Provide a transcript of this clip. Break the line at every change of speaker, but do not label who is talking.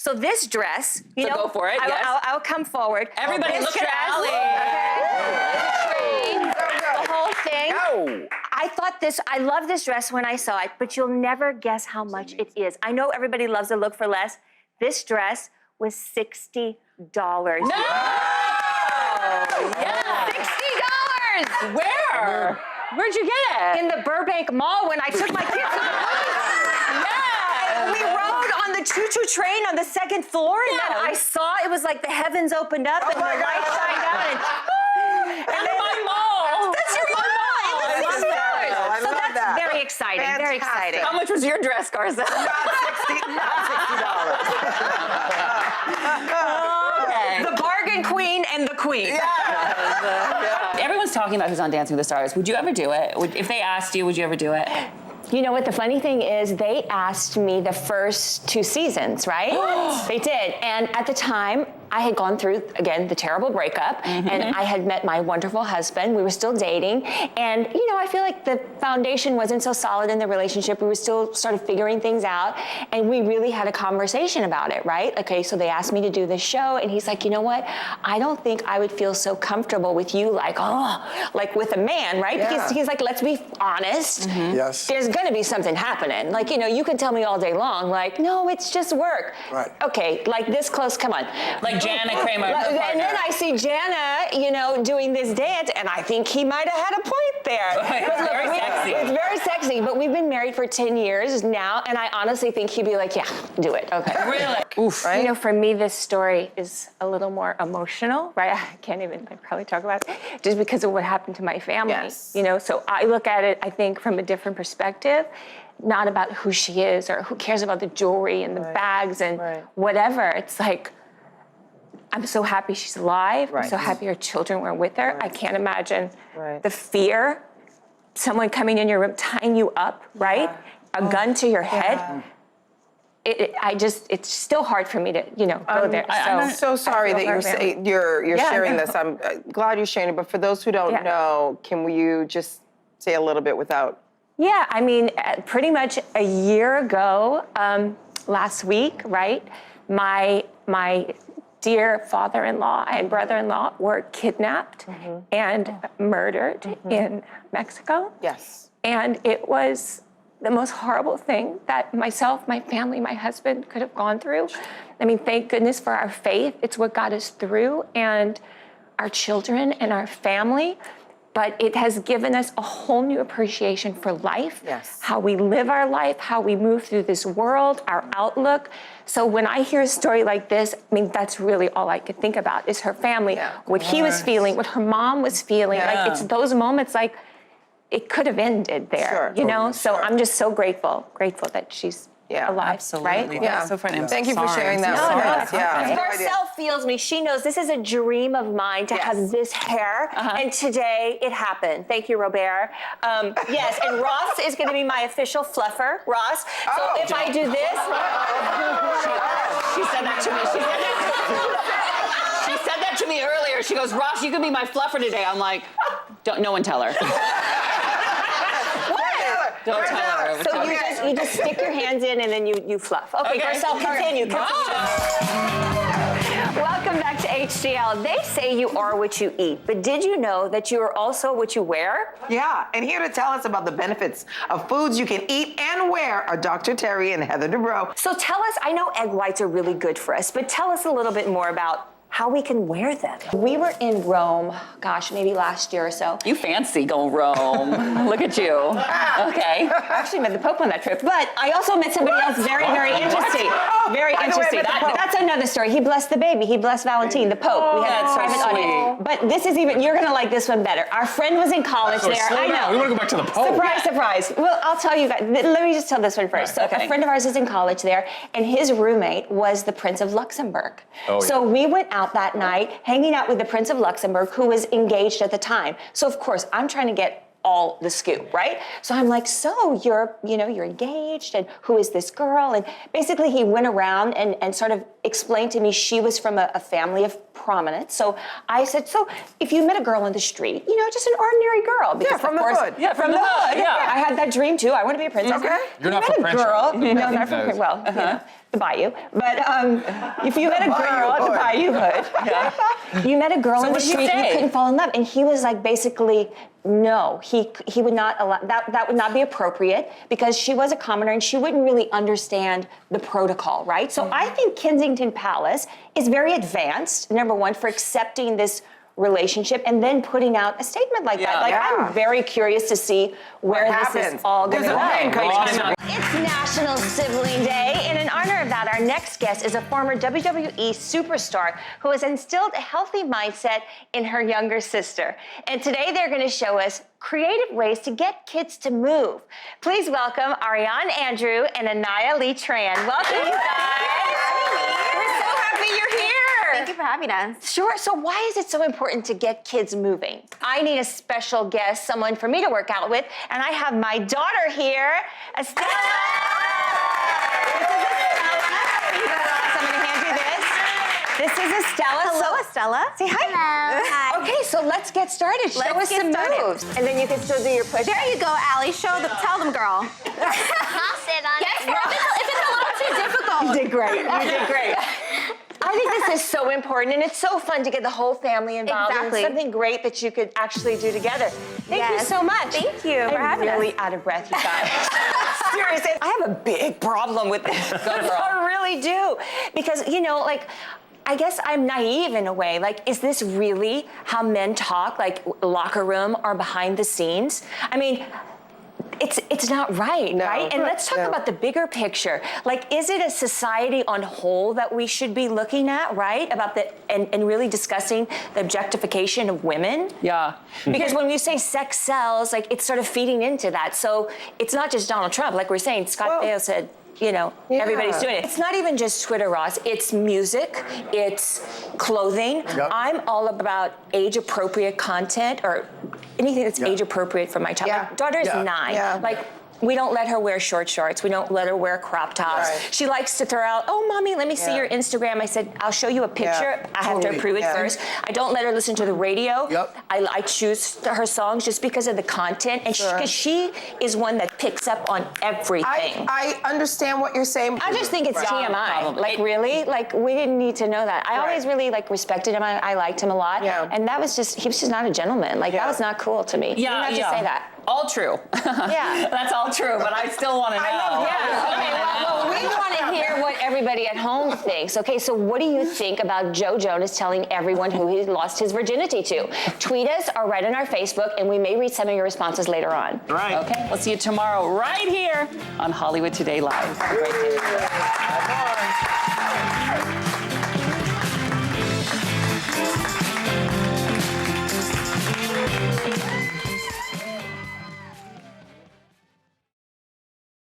So this dress,
So go for it, yes.
I'll come forward.
Everybody look at Allie.
The whole thing.
No.
I thought I love this dress when I saw it, but you'll never guess how much it is. I know everybody loves to look for less. This dress was $60.
No! Yeah.
$60!
Where? Where'd you get it?
In the Burbank Mall when I took my kids to the
Yeah.
We rode on the choo-choo train on the second floor, and then
Yeah.
I saw it was like the heavens opened up and the light shined out. And
That's my mall.
that's your mall. It was $60.
I
So
love
that's
that.
very exciting. Very exciting.
How much was your dress, Garza? Okay.
The bargain queen and the queen.
Everyone's talking about who's on Dancing with the Stars. Would you ever do it? If they asked you, would you ever do it?
You know what the funny thing is, they asked me the first 2 seasons, right? They did. And at the time, I had gone through, again, the terrible breakup, and I had met my wonderful husband. We were still dating. And, you know, I feel like the foundation wasn't so solid in the relationship. We were still sort of figuring things out. And we really had a conversation about it, right? Okay, so they asked me to do this show, and he's like, you know what? I don't think I would feel so comfortable with you, like with a man, right?
Yeah.
Because he's like, let's be honest.
Yes.
There's gonna be something happening. Like, you know, you can tell me all day long, like, no, it's just work.
Right.
Okay, like this close, come on.
Like Jana Kramer, her
And
partner.
then I see Jana, you know, doing this dance, and I think he might have had a point there.
It's
But look,
very sexy.
It's very sexy, but we've been married for 10 years now, and I honestly think he'd be like, yeah, do it. Okay.
Really?
Oof. Right?
You know, for me, this story is a little more emotional, right? I can't even probably talk about it, just because of what happened to my family.
Yes.
You know, so I look at it, I think, from a different perspective, not about who she is or who cares about the jewelry and the bags and whatever. It's like, I'm so happy she's alive. I'm so happy her children were with her. I can't imagine the fear, someone coming in your room, tying you up, right? A gun to your head. It's still hard for me to, you know, go there.
I'm so sorry that you're sharing this. I'm glad you're sharing it. But for those who don't know, can you just say a little bit without?
Yeah, I mean, pretty much a year ago, last week, right? My dear father-in-law and brother-in-law were kidnapped and murdered in Mexico.
Yes.
And it was the most horrible thing that myself, my family, my husband could have gone through. I mean, thank goodness for our faith. It's what got us through, and our children and our family. But it has given us a whole new appreciation for life, how we live our life, how we move through this world, our outlook. So when I hear a story like this, I mean, that's really all I could think about is her family, what he was feeling, what her mom was feeling. Like, it's those moments, like, it could have ended there, you know? So I'm just so grateful that she's alive,
Absolutely.
right?
Yeah.
So funny. I'm
Thank you
sorry.
for sharing that
No,
with
no,
us. Yeah.
Marcel feels me. She knows this is a dream of mine to have this hair, and today it happened. Thank you, Robert. Yes, and Ross is going to be my official fluffer, Ross. So if I do this,
She said that to me. She said that to me earlier. She goes, Ross, you can be my fluffer today. I'm like, no one tell her. Don't tell her.
so you just stick your hands in and then you fluff. Okay, Marcel, continue. Welcome back to HCL. They say you are what you eat, but did you know that you are also what you wear?
Yeah, and here to tell us about the benefits of foods you can eat and wear are Dr. Terry and Heather Dubrow.
So tell us, I know egg whites are really good for us, but tell us a little bit more about how we can wear them. We were in Rome, gosh, maybe last year or so.
You fancy going Rome. Look at you. Okay.
I actually met the Pope on that trip, but I also met somebody else very, very interesting. Very interesting. That's another story. He blessed the baby. He blessed Valentine, the Pope. We had a private audience. But this is even, you're gonna like this one better. Our friend was in college there. I know.
We want to go back to the Pope.
Surprise, surprise. Well, I'll tell you guys. Let me just tell this one first. So a friend of ours is in college there, and his roommate was the Prince of Luxembourg. So we went out that night, hanging out with the Prince of Luxembourg, who was engaged at the time. So of course, I'm trying to get all the scoop, right? So I'm like, so you're engaged, and who is this girl? And basically he went around and sort of explained to me she was from a family of
prominent. So I said, so if you met a girl on the street, just an ordinary girl. Because
from
of
the
course,
hood.
Yeah, from the hood, yeah.
I had that dream too. I want to be a princess.
Okay.
You're not
met
from
a
Crenshaw.
girl. No, not
No.
from well, the Bayou. But if you met a girl at the Bayou Hood, you met a girl on the
what did he
street,
say?
you couldn't fall in love, and he was like basically. No, he would not allow that would not be appropriate because she was a commoner and she wouldn't really understand the protocol, right? So I think Kensington Palace is very advanced, number one, for accepting this relationship and then putting out a statement like that. Like I'm very curious to see where this is all going to go. It's National Sibling Day, and in honor of that, our next guest is a former WWE superstar who has instilled a healthy mindset in her younger sister. And today they're going to show us creative ways to get kids to move. Please welcome Ariane Andrew and Anaya Lee Tran. Welcome, you guys. We're so happy you're here.
Thank you for having us.
Sure. So why is it so important to get kids moving? I need a special guest, someone for me to work out with, and I have my daughter here, Estella. I'm going to hand you this. This is Estella.
Hello, Estella.
Say hi.
Hello. Hi.
Okay, so let's get started. Show us
Let's get
some
started.
moves. And then you can still do your push.
There you go, Allie. Show them. Tell them, girl.
I'll sit on
Yes,
it.
girl. If it's a little too difficult.
You did great. You did great. I think this is so important, and it's so fun to get the whole family involved.
Exactly.
And something great that you could actually do together. Thank you
Yes.
so much.
Thank you for having us.
I'm really out of breath, you guys. Seriously, I have a big problem with this. I really do. Because, I guess I'm naive in a way. Like, is this really how men talk, like locker room or behind the scenes? I mean, it's not right, right? And let's talk about the bigger picture. Like, is it a society on whole that we should be looking at, right? About and really discussing the objectification of women?
Yeah.
Because when you say sex sells, like it's sort of feeding into that. So it's not just Donald Trump. Like we're saying, Scott Baio said, everybody's doing it. It's not even just Twitter, Ross. It's music, it's clothing.
Yep.
I'm all about age-appropriate content or anything that's age-appropriate for my child.
Yeah.
My daughter is 9.
Yeah.
Like, we don't let her wear short shorts. We don't let her wear crop tops.
Right.
She likes to throw out, oh, Mommy, let me see your Instagram. I said, I'll show you a picture. I have to
Totally.
approve it
Yeah.
first. I don't let her listen to the radio.
Yep.
I choose her songs just because of the content. And because she is one that picks up on everything.
I understand what you're saying.
I just think it's TMI.
Probably.
Like, really? Like, we didn't need to know that. I always really, respected him. I liked him a lot.
Yeah.
And that was he was just not a gentleman. Like, that was not cool to me. You didn't have to say that.
All true.
Yeah.
That's all true, but I still want to know.
Well, we want to hear what everybody at home thinks. Okay, so what do you think about Joe Jonas telling everyone who he lost his virginity to? Tweet us or write on our Facebook, and we may read some of your responses later on.
Right. Okay, we'll see you tomorrow right here on Hollywood Today Live. Have a great day.